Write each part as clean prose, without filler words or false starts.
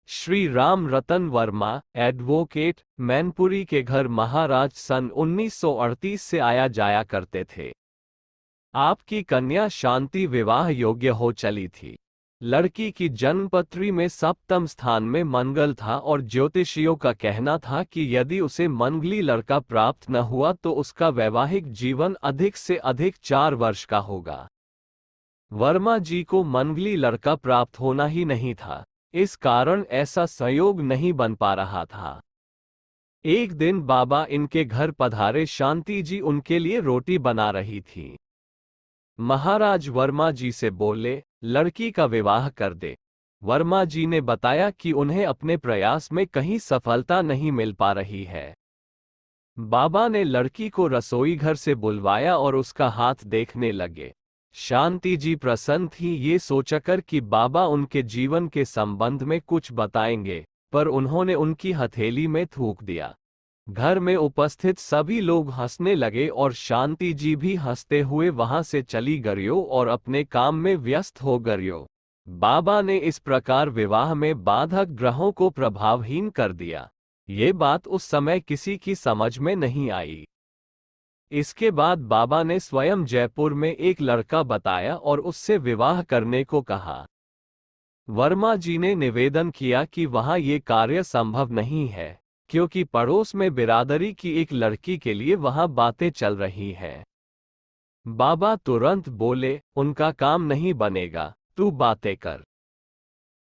श्री राम रतन Verma, advocate, Mainpuri के घर महाराज सन 1938 से आया जाया करते थे। आपकी कन्या शांति विवाह योग्य हो चली थी। लड़की की जन्मपत्री में सप्तम स्थान में मंगल था और ज्योतिषियों का कहना था कि यदि उसे मंगली लड़का प्राप्त न हुआ तो उसका वैवाहिक जीवन अधिक से अधिक 4 वर्ष का होगा। वर्मा जी को मंगली लड़का प्राप्त होना ही नहीं था, इस कारण ऐसा संयोग नहीं बन पा रहा था। एक दिन बाबा इनके घर पधारे। शांति जी उनके लिए रोटी बना रही थी। महाराज वर्मा जी से बोले, लड़की का विवाह कर दे। वर्मा जी ने बताया कि उन्हें अपने प्रयास में कहीं सफलता नहीं मिल पा रही है। बाबा ने लड़की को रसोई घर से बुलवाया और उसका हाथ देखने लगे। शांति जी प्रसन्न थी ये सोचकर कि बाबा उनके जीवन के संबंध में कुछ बताएंगे, पर उन्होंने उनकी हथेली में थूक दिया। घर में उपस्थित सभी लोग हंसने लगे और शांति जी भी हंसते हुए वहां से चली गयो और अपने काम में व्यस्त हो गयो। बाबा ने इस प्रकार विवाह में बाधक ग्रहों को प्रभावहीन कर दिया। ये बात उस समय किसी की समझ में नहीं आई। इसके बाद बाबा ने स्वयं जयपुर में एक लड़का बताया और उससे विवाह करने को कहा। वर्मा जी ने निवेदन किया कि वहां ये कार्य संभव नहीं है, क्योंकि पड़ोस में बिरादरी की एक लड़की के लिए वहां बातें चल रही हैं। बाबा तुरंत बोले, उनका काम नहीं बनेगा, तू बातें कर।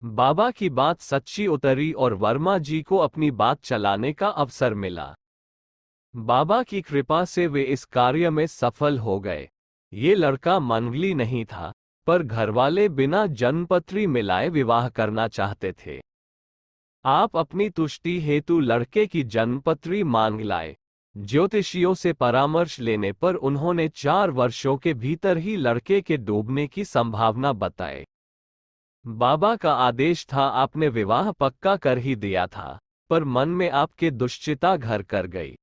बाबा की बात सच्ची उतरी और वर्मा जी को अपनी बात चलाने का अवसर मिला। बाबा की कृपा से वे इस कार्य में सफल हो गए। ये लड़का मंगली नहीं था, पर घरवाले बिना जन्मपत्री मिलाए विवाह करना चाहते थे। आप अपनी तुष्टि हेतु लड़के की जन्मपत्री मांग लाए। ज्योतिषियों से परामर्श लेने पर उन्होंने 4 वर्षों के भीतर ही लड़के के डूबने की संभावना बताई। बाबा का आदेश था, आपने विवाह पक्का कर ही दिया था, पर मन में आपके दुश्चिंता घर कर गई।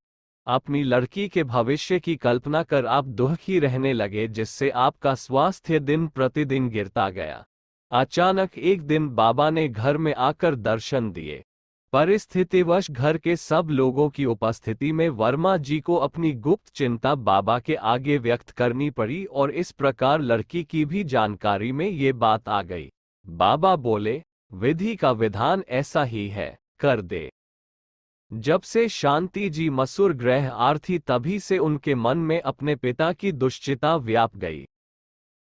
अपनी लड़की के भविष्य की कल्पना कर आप दुखी रहने लगे, जिससे आपका स्वास्थ्य दिन प्रतिदिन गिरता गया। अचानक एक दिन बाबा ने घर में आकर दर्शन दिए। परिस्थितिवश घर के सब लोगों की उपस्थिति में वर्मा जी को अपनी गुप्त चिंता बाबा के आगे व्यक्त करनी पड़ी और इस प्रकार लड़की की भी जानकारी में ये बात आ गई। बाबा बोले, विधि का विधान ऐसा ही है, कर दे। जब से शांति जी मसूर ग्रह आर्थी तभी से उनके मन में अपने पिता की दुश्चिंता व्याप गई।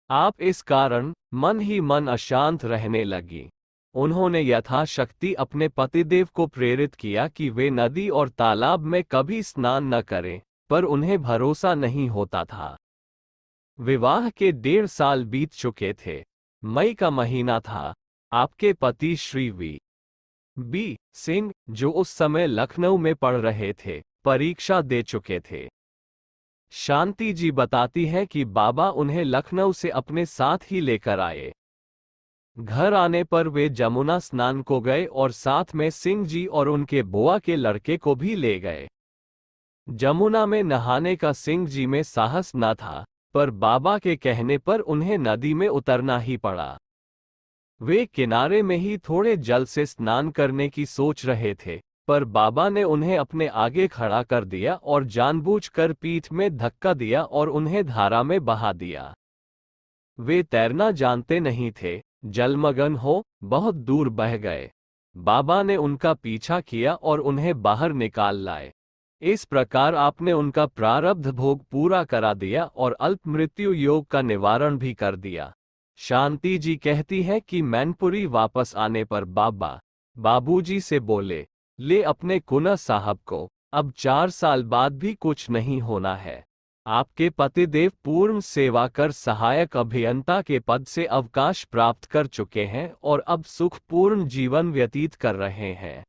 आप इस कारण मन ही मन अशांत रहने लगी। उन्होंने यथाशक्ति अपने पतिदेव को प्रेरित किया कि वे नदी और तालाब में कभी स्नान न करें, पर उन्हें भरोसा नहीं होता था। विवाह के 1.5 साल बीत चुके थे। मई का महीना था। आपके पति श्री वी सिंह, जो उस समय लखनऊ में पढ़ रहे थे, परीक्षा दे चुके थे। शांति जी बताती हैं कि बाबा उन्हें लखनऊ से अपने साथ ही लेकर आए। घर आने पर वे जमुना स्नान को गए और साथ में सिंह जी और उनके बुआ के लड़के को भी ले गए। जमुना में नहाने का सिंह जी में साहस न था, पर बाबा के कहने पर उन्हें नदी में उतरना ही पड़ा। वे किनारे में ही थोड़े जल से स्नान करने की सोच रहे थे, पर बाबा ने उन्हें अपने आगे खड़ा कर दिया और जानबूझकर पीठ में धक्का दिया और उन्हें धारा में बहा दिया। वे तैरना जानते नहीं थे, जलमग्न हो बहुत दूर बह गए। बाबा ने उनका पीछा किया और उन्हें बाहर निकाल लाए। इस प्रकार आपने उनका प्रारब्ध भोग पूरा करा दिया और अल्प मृत्यु योग का निवारण भी कर दिया। शांति जी कहती है कि मैनपुरी वापस आने पर बाबा बाबूजी से बोले, ले अपने कुना साहब को, अब 4 साल बाद भी कुछ नहीं होना है। आपके पतिदेव पूर्ण सेवा कर सहायक अभियंता के पद से अवकाश प्राप्त कर चुके हैं और अब सुखपूर्ण जीवन व्यतीत कर रहे हैं।